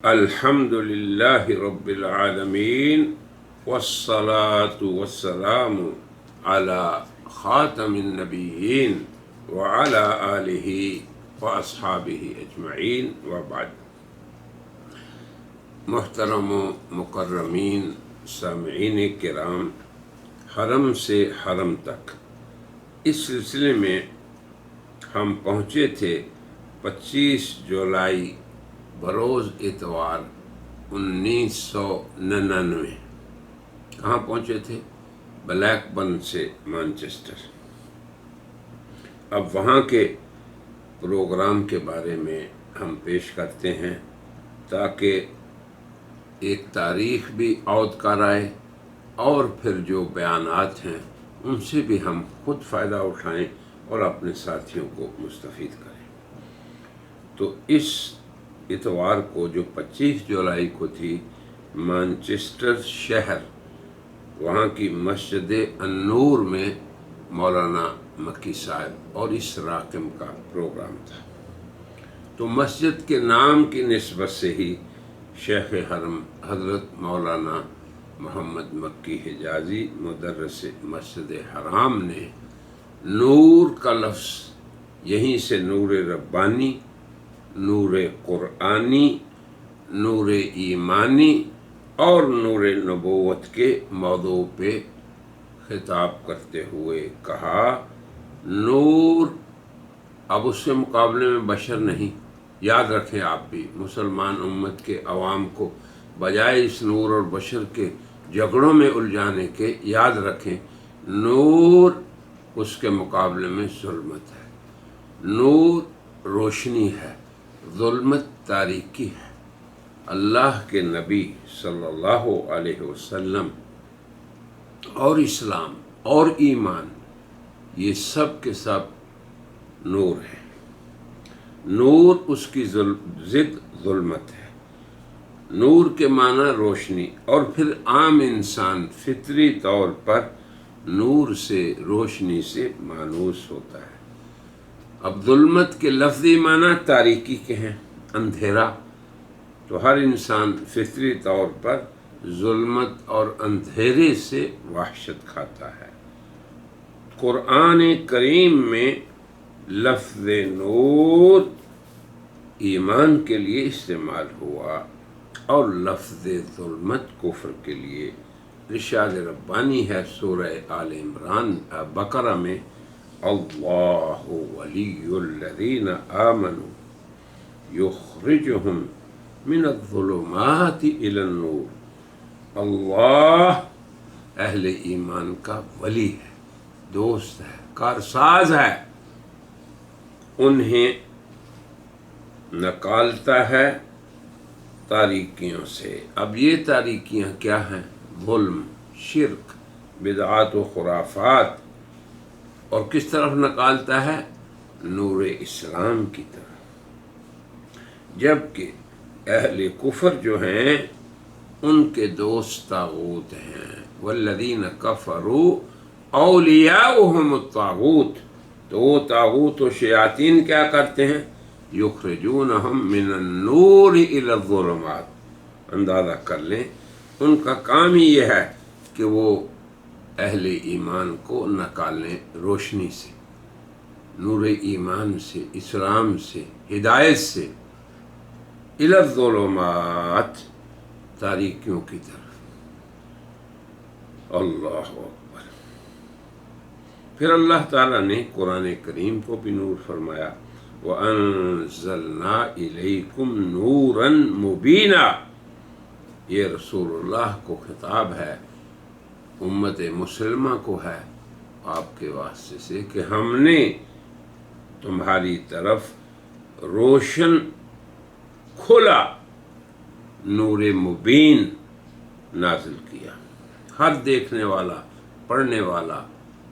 الحمد للہ رب العالمین والصلاة والسلام علی خاتم النبیین وعلی آلہ واصحابہ اجمعین وبعد۔ محترم و مکرمین سامعین کرام، حرم سے حرم تک اس سلسلے میں ہم پہنچے تھے 25 جولائی بروز اتوار 1999۔ کہاں پہنچے تھے؟ بلیک برن سے مانچسٹر۔ اب وہاں کے پروگرام کے بارے میں ہم پیش کرتے ہیں تاکہ ایک تاریخ بھی عود کر آئے اور پھر جو بیانات ہیں ان سے بھی ہم خود فائدہ اٹھائیں اور اپنے ساتھیوں کو مستفید کریں۔ تو اس اتوار کو جو 25 جولائی کو تھی، مانچسٹر شہر، وہاں کی مسجد النور میں مولانا مکی صاحب اور اس راکم کا پروگرام تھا۔ تو مسجد کے نام کی نسبت سے ہی شیخ حرم حضرت مولانا محمد مکی حجازی مدرس مسجد حرام نے نور کا لفظ یہیں سے نور ربانی، نور قرآنی، نور ایمانی اور نور نبوت کے موضوع پہ خطاب کرتے ہوئے کہا، نور اب اس کے مقابلے میں بشر نہیں۔ یاد رکھیں آپ بھی، مسلمان امت کے عوام کو بجائے اس نور اور بشر کے جھگڑوں میں الجھانے کے، یاد رکھیں نور اس کے مقابلے میں ظلمت ہے۔ نور روشنی ہے، ظلمت تاریکی ہے۔ اللہ کے نبی صلی اللہ علیہ وسلم اور اسلام اور ایمان، یہ سب کے سب نور ہے۔ نور اس کی ضد ظلمت ہے۔ نور کے معنی روشنی، اور پھر عام انسان فطری طور پر نور سے، روشنی سے مانوس ہوتا ہے۔ اب ظلمت کے لفظی معنی تاریکی کے ہیں، اندھیرا، تو ہر انسان فطری طور پر ظلمت اور اندھیرے سے وحشت کھاتا ہے۔ قرآن کریم میں لفظ نور ایمان کے لیے استعمال ہوا اور لفظ ظلمت کفر کے لیے۔ ارشاد ربانی ہے سورہ آل عمران بقرہ میں، اللہ ولی الذین آمنوا یخرجہم من الظلمات الی النور۔ اللہ اہل ایمان کا ولی ہے، دوست ہے، کارساز ہے، انہیں نکالتا ہے تاریکیوں سے۔ اب یہ تاریکیاں کیا ہیں؟ ظلم، شرک، بدعات و خرافات، اور کس طرف نکالتا ہے؟ نور اسلام کی طرف۔ جبکہ اہل کفر جو ہیں ان کے دوست طاغوت ہیں، والذین کفروا اولیاؤہم الطاغوت، تو وہ طاغوت و شیاطین کیا کرتے ہیں؟ یخرجونہم من النور الی الظلمات۔ اندازہ کر لیں، ان کا کام ہی یہ ہے کہ وہ اہل ایمان کو نکالیں روشنی سے، نور ایمان سے، اسلام سے، ہدایت سے، الی الظلمات، تاریکیوں کی طرف۔ اللہ اکبر۔ پھر اللہ تعالیٰ نے قرآن کریم کو بھی نور فرمایا، وَأَنزَلْنَا إِلَيْكُمْ نُورًا مُبِينًا۔ یہ رسول اللہ کو خطاب ہے، امت مسلمہ کو ہے آپ کے واسطے سے، کہ ہم نے تمہاری طرف روشن کھلا نور مبین نازل کیا۔ ہر دیکھنے والا، پڑھنے والا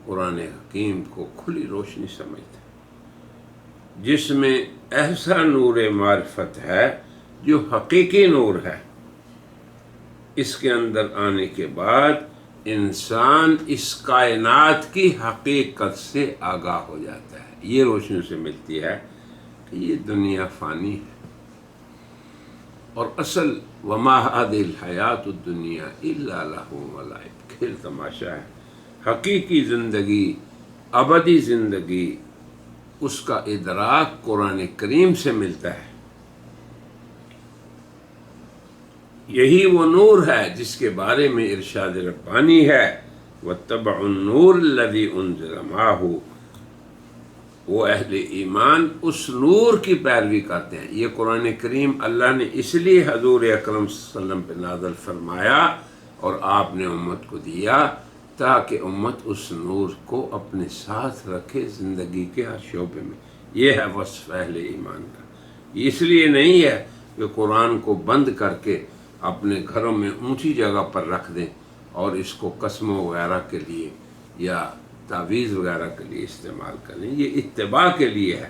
قرآن حکیم کو کھلی روشنی سمجھتا ہے، جس میں ایسا نور معرفت ہے جو حقیقی نور ہے۔ اس کے اندر آنے کے بعد انسان اس کائنات کی حقیقت سے آگاہ ہو جاتا ہے۔ یہ روشنی سے ملتی ہے کہ یہ دنیا فانی ہے، اور اصل وما هذه الحیات الدنیا الا لہو و لعب، کھیل تماشا ہے۔ حقیقی زندگی، ابدی زندگی، اس کا ادراک قرآن کریم سے ملتا ہے۔ یہی وہ نور ہے جس کے بارے میں ارشاد ربانی ہے وَاتَّبَعُوا النُّورَ الَّذِي أُنزِلَ مَعَهُ، وہ اہل ایمان اس نور کی پیروی کرتے ہیں۔ یہ قرآن کریم اللہ نے اس لیے حضور اکرم صلی اللہ علیہ وسلم پہ نازل فرمایا اور آپ نے امت کو دیا تاکہ امت اس نور کو اپنے ساتھ رکھے زندگی کے ہر شعبے میں۔ یہ ہے وصف اہل ایمان کا۔ اس لیے نہیں ہے کہ قرآن کو بند کر کے اپنے گھروں میں اونچی جگہ پر رکھ دیں اور اس کو قسموں وغیرہ کے لیے یا تعویذ وغیرہ کے لیے استعمال کریں۔ یہ اتباع کے لیے ہے۔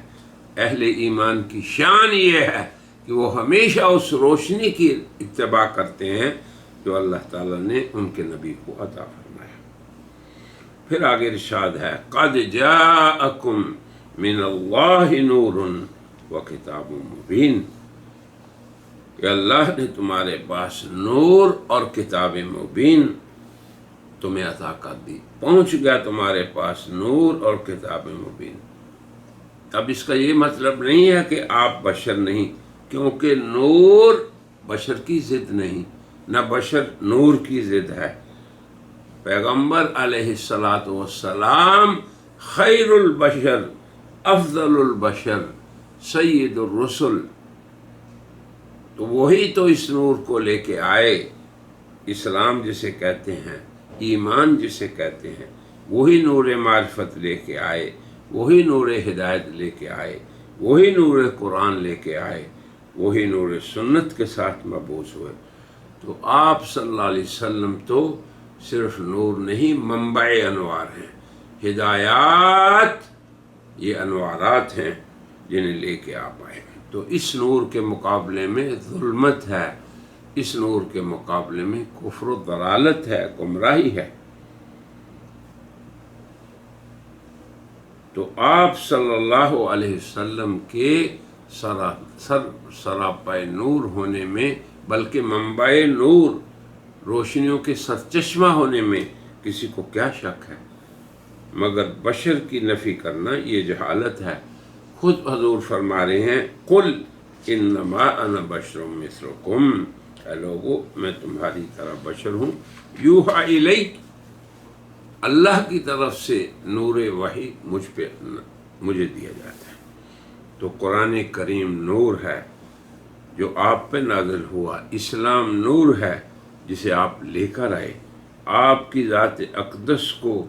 اہل ایمان کی شان یہ ہے کہ وہ ہمیشہ اس روشنی کی اتباع کرتے ہیں جو اللہ تعالیٰ نے ان کے نبی کو عطا فرمایا۔ پھر آگے ارشاد ہے قَدْ جَاءَكُم مِّنَ اللَّهِ نُورٌ وَكِتَابٌ مُّبِينٌ، کہ اللہ نے تمہارے پاس نور اور کتاب مبین تمہیں عطا کر دی، پہنچ گیا تمہارے پاس نور اور کتاب مبین۔ اب اس کا یہ مطلب نہیں ہے کہ آپ بشر نہیں، کیونکہ نور بشر کی ضد نہیں، نہ بشر نور کی ضد ہے۔ پیغمبر علیہ السلام خیر البشر، افضل البشر، سید الرسل، تو وہی تو اس نور کو لے کے آئے۔ اسلام جسے کہتے ہیں، ایمان جسے کہتے ہیں، وہی نور معرفت لے کے آئے، وہی نور ہدایت لے کے آئے، وہی نور قرآن لے کے آئے، وہی نور سنت کے ساتھ مبعوث ہوئے۔ تو آپ صلی اللہ علیہ وسلم تو صرف نور نہیں، منبع انوار ہیں۔ ہدایات یہ انوارات ہیں جنہیں لے کے آپ آئے۔ تو اس نور کے مقابلے میں ظلمت ہے، اس نور کے مقابلے میں کفر و ضلالت ہے، گمراہی ہے۔ تو آپ صلی اللہ علیہ وسلم کے سراپا نور ہونے میں، بلکہ منبع نور، روشنیوں کے سرچشمہ ہونے میں کسی کو کیا شک ہے؟ مگر بشر کی نفی کرنا یہ جہالت ہے۔ خود حضور فرما رہے ہیں قل انما انا بشر مثلکم، اے لوگو میں تمہاری طرح بشر ہوں، یوحی الی، اللہ کی طرف سے نور وحی مجھے دیا جاتا ہے۔ تو قرآن کریم نور ہے جو آپ پہ نازل ہوا، اسلام نور ہے جسے آپ لے کر آئے۔ آپ کی ذات اقدس کو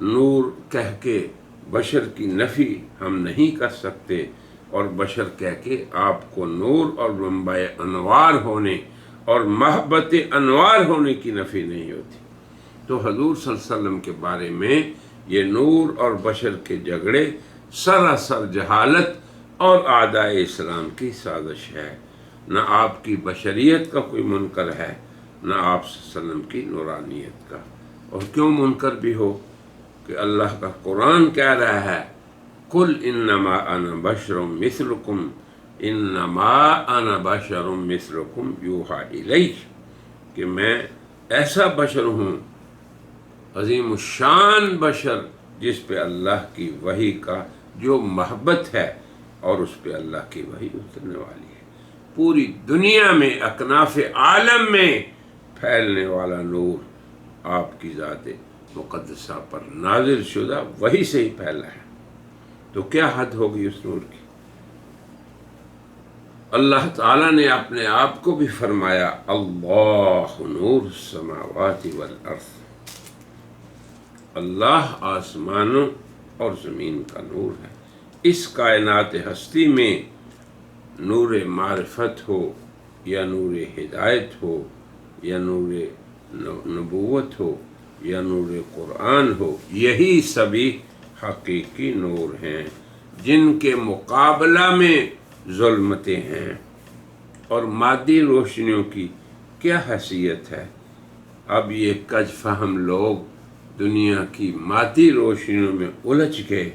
نور کہہ کے بشر کی نفی ہم نہیں کر سکتے، اور بشر کہہ کے آپ کو نور اور منبع انوار ہونے اور محبت انوار ہونے کی نفی نہیں ہوتی۔ تو حضور صلی اللہ علیہ وسلم کے بارے میں یہ نور اور بشر کے جھگڑے سراسر جہالت اور اعداء اسلام کی سازش ہے۔ نہ آپ کی بشریت کا کوئی منکر ہے، نہ آپ صلی اللہ علیہ وسلم کی نورانیت کا۔ اور کیوں منکر بھی ہو کہ اللہ کا قرآن کہہ رہا ہے قل انما انا بشر مثلکم، انما انا بشر مثلکم یوحی الی، کہ میں ایسا بشر ہوں، عظیم الشان بشر، جس پہ اللہ کی وحی کا جو محبت ہے اور اس پہ اللہ کی وحی اترنے والی ہے۔ پوری دنیا میں اکناف عالم میں پھیلنے والا نور آپ کی ذات مقدسہ پر نازل شدہ وحی سے ہی پھیلا ہے۔ تو کیا حد ہوگی اس نور کی؟ اللہ تعالیٰ نے اپنے آپ کو بھی فرمایا اللہ نور السماوات والارض، اللہ آسمانوں اور زمین کا نور ہے۔ اس کائنات ہستی میں نور معرفت ہو یا نور ہدایت ہو یا نور نبوت ہو یا نور قرآن ہو، یہی سبھی حقیقی نور ہیں جن کے مقابلہ میں ظلمتیں ہیں۔ اور مادی روشنیوں کی کیا حیثیت ہے؟ اب یہ کج فہم لوگ دنیا کی مادی روشنیوں میں الجھ گئے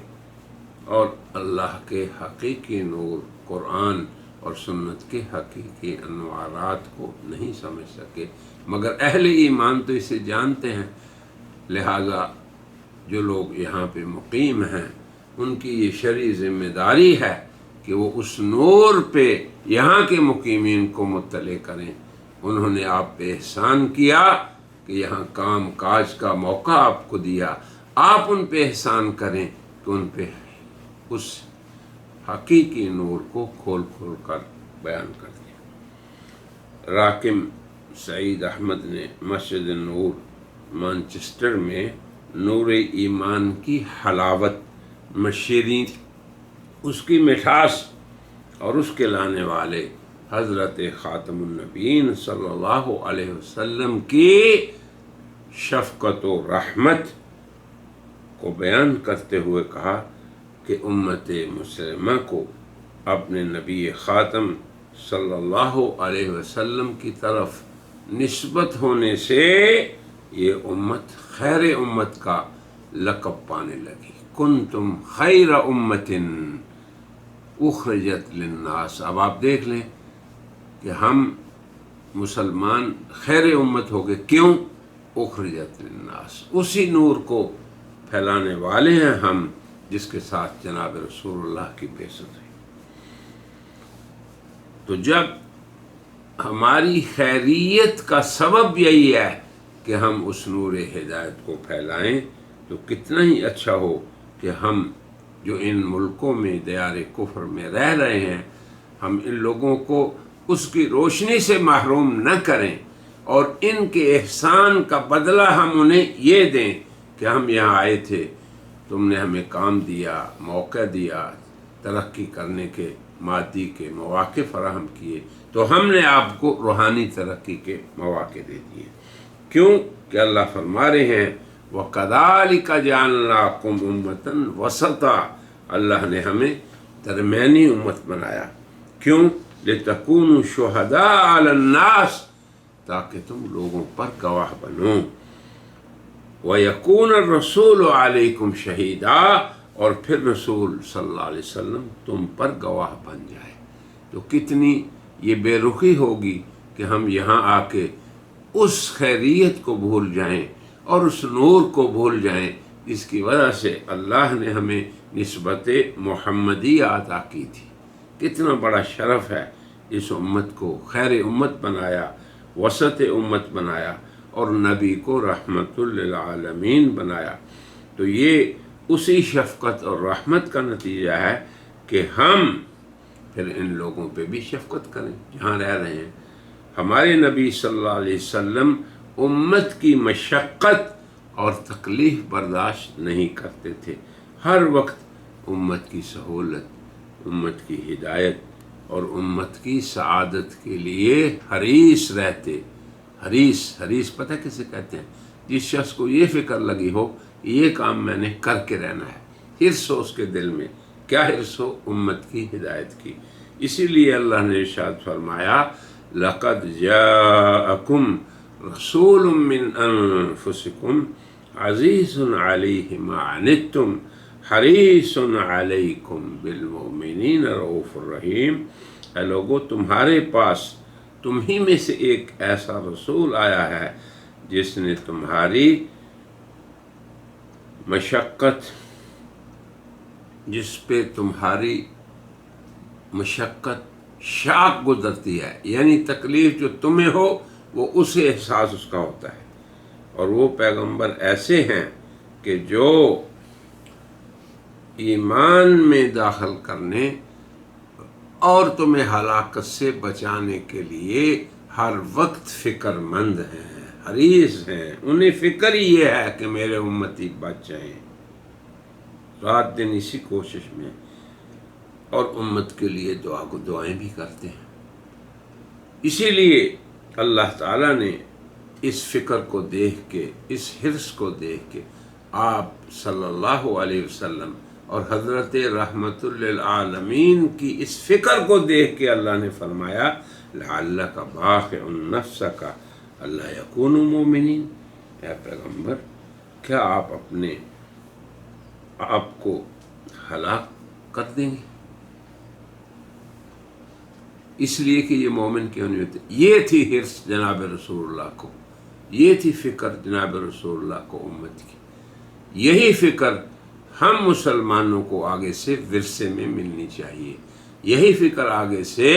اور اللہ کے حقیقی نور قرآن اور سنت کے حقیقی انوارات کو نہیں سمجھ سکے، مگر اہل ایمان تو اسے جانتے ہیں۔ لہذا جو لوگ یہاں پہ مقیم ہیں ان کی یہ شرعی ذمہ داری ہے کہ وہ اس نور پہ یہاں کے مقیمین کو مطلع کریں۔ انہوں نے آپ پہ احسان کیا کہ یہاں کام کاج کا موقع آپ کو دیا، آپ ان پہ احسان کریں کہ ان پہ اس حقیقی نور کو کھول کھول کر بیان کر دیا۔ راکم سعید احمد نے مسجد نور مانچسٹر میں نور ایمان کی حلاوت، مشیرین، اس کی مٹھاس اور اس کے لانے والے حضرت خاتم النبیین صلی اللہ علیہ وسلم کی شفقت و رحمت کو بیان کرتے ہوئے کہا کہ امت مسلمہ کو اپنے نبی خاتم صلی اللہ علیہ وسلم کی طرف نسبت ہونے سے یہ امت خیر امت کا لقب پانے لگی۔ کنتم خیر امت اخرجت للناس۔ اب آپ دیکھ لیں کہ ہم مسلمان خیر امت ہو گئے، کیوں؟ اخرجت للناس، اسی نور کو پھیلانے والے ہیں ہم جس کے ساتھ جناب رسول اللہ کی بعثت ہوئی۔ تو جب ہماری خیریت کا سبب یہی ہے کہ ہم اس نور ہدایت کو پھیلائیں، تو کتنا ہی اچھا ہو کہ ہم جو ان ملکوں میں دیار کفر میں رہ رہے ہیں، ہم ان لوگوں کو اس کی روشنی سے محروم نہ کریں، اور ان کے احسان کا بدلہ ہم انہیں یہ دیں کہ ہم یہاں آئے تھے، تم نے ہمیں کام دیا، موقع دیا، ترقی کرنے کے مادی کے مواقع فراہم کیے، تو ہم نے آپ کو روحانی ترقی کے مواقع دے دیے۔ کیوں کہ اللہ فرما رہے ہیں وَكَذَلِكَ جَعَلْنَاكُمْ أُمَّةً وَسَطًا، اللہ نے ہمیں درمیانی امت بنایا۔ کیوں؟ لِتَكُونُوا شُهَدَاءَ عَلَى النَّاسِ، تاکہ تم لوگوں پر گواہ بنو، وَيَكُونَ الرَّسُولُ عَلَيْكُمْ شَهِيدًا، اور پھر رسول صلی اللہ علیہ وسلم تم پر گواہ بن جائے۔ تو کتنی یہ بے رخی ہوگی کہ ہم یہاں آ کے اس خیریت کو بھول جائیں اور اس نور کو بھول جائیں جس کی وجہ سے اللہ نے ہمیں نسبت محمدیہ عطا کی تھی۔ کتنا بڑا شرف ہے، اس امت کو خیر امت بنایا، وسط امت بنایا، اور نبی کو رحمت للعالمین بنایا۔ تو یہ اسی شفقت اور رحمت کا نتیجہ ہے کہ ہم پھر ان لوگوں پہ بھی شفقت کریں جہاں رہ رہے ہیں۔ ہمارے نبی صلی اللہ علیہ وسلم امت کی مشقت اور تکلیف برداشت نہیں کرتے تھے، ہر وقت امت کی سہولت، امت کی ہدایت اور امت کی سعادت کے لیے حریص رہتے۔ حریص پتہ کسے کہتے ہیں؟ جس شخص کو یہ فکر لگی ہو یہ کام میں نے کر کے رہنا ہے، حرص ہو اس کے دل میں۔ کیا حرص ہو؟ امت کی ہدایت کی۔ اسی لیے اللہ نے ارشاد فرمایا لَقَدْ جَاءَكُمْ رَسُولٌ مِّنْ أَنفُسِكُمْ عَزِيزٌ عَلَيْهِ مَا عَنِتُّمْ حَرِيصٌ عَلَيْكُمْ بِالْمُؤْمِنِينَ رَءُوفٌ الرَّحِيمٌ۔ اے لوگو، تمہارے پاس تم ہی میں سے ایک ایسا رسول آیا ہے جس نے تمہاری مشقت، جس پہ تمہاری مشقت شاق گزرتی ہے، یعنی تکلیف جو تمہیں ہو وہ اسے احساس اس کا ہوتا ہے، اور وہ پیغمبر ایسے ہیں کہ جو ایمان میں داخل کرنے اور تمہیں ہلاکت سے بچانے کے لیے ہر وقت فکر مند ہیں، حریص ہیں۔ انہیں فکر ہی یہ ہے کہ میرے امتی بچ جائیں، رات دن اسی کوشش میں، اور امت کے لیے دعائیں بھی کرتے ہیں۔ اسی لیے اللہ تعالیٰ نے اس فکر کو دیکھ کے، اس حرص کو دیکھ کے آپ صلی اللہ علیہ وسلم اور حضرت رحمت للعالمین کی اس فکر کو دیکھ کے اللہ نے فرمایا لعلک باخع نفسک الا یکونوا مؤمنین۔ اے پیغمبر، کیا آپ اپنے آپ کو ہلاک کر دیں گے؟ اس لیے کہ یہ مومن کیوں نہیں ہوتے. یہ تھی حرص جناب رسول اللہ کو، یہ تھی فکر جناب رسول اللہ کو امت کی. یہی فکر ہم مسلمانوں کو آگے سے ورثے میں ملنی چاہیے. یہی فکر آگے سے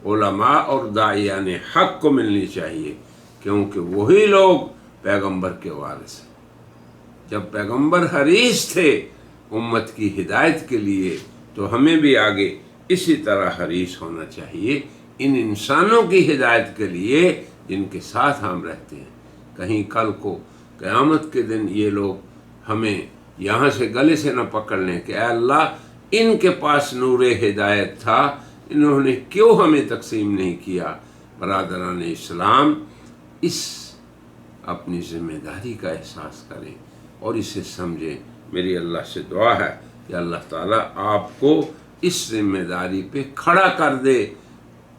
علماء اور داعیان حق کو ملنی چاہیے، کیونکہ وہی لوگ پیغمبر کے وارث ہیں. جب پیغمبر حریص تھے امت کی ہدایت کے لیے، تو ہمیں بھی آگے اسی طرح حریص ہونا چاہیے ان انسانوں کی ہدایت کے لیے جن کے ساتھ ہم رہتے ہیں. کہیں کل کو قیامت کے دن یہ لوگ ہمیں یہاں سے گلے سے نہ پکڑ لیں کہ اے اللہ ان کے پاس نور ہدایت تھا، انہوں نے کیوں ہمیں تقسیم نہیں کیا. برادران اسلام، اس اپنی ذمہ داری کا احساس کریں اور اسے سمجھیں. میری اللہ سے دعا ہے کہ اللہ تعالیٰ آپ کو اس ذمہ داری پہ کھڑا کر دے،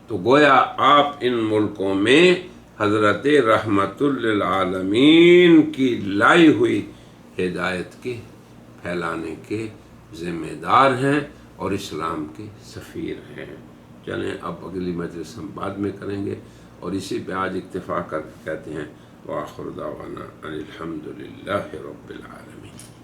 تو گویا آپ ان ملکوں میں حضرت رحمت للعالمین کی لائی ہوئی ہدایت کے پھیلانے کے ذمہ دار ہیں اور اسلام کے سفیر ہیں. چلیں اب اگلی مجلس ہم بعد میں کریں گے، اور اسی پہ آج اکتفا کر کے کہتے ہیں وآخر دعوانا ان الحمد للہ رب العالمین.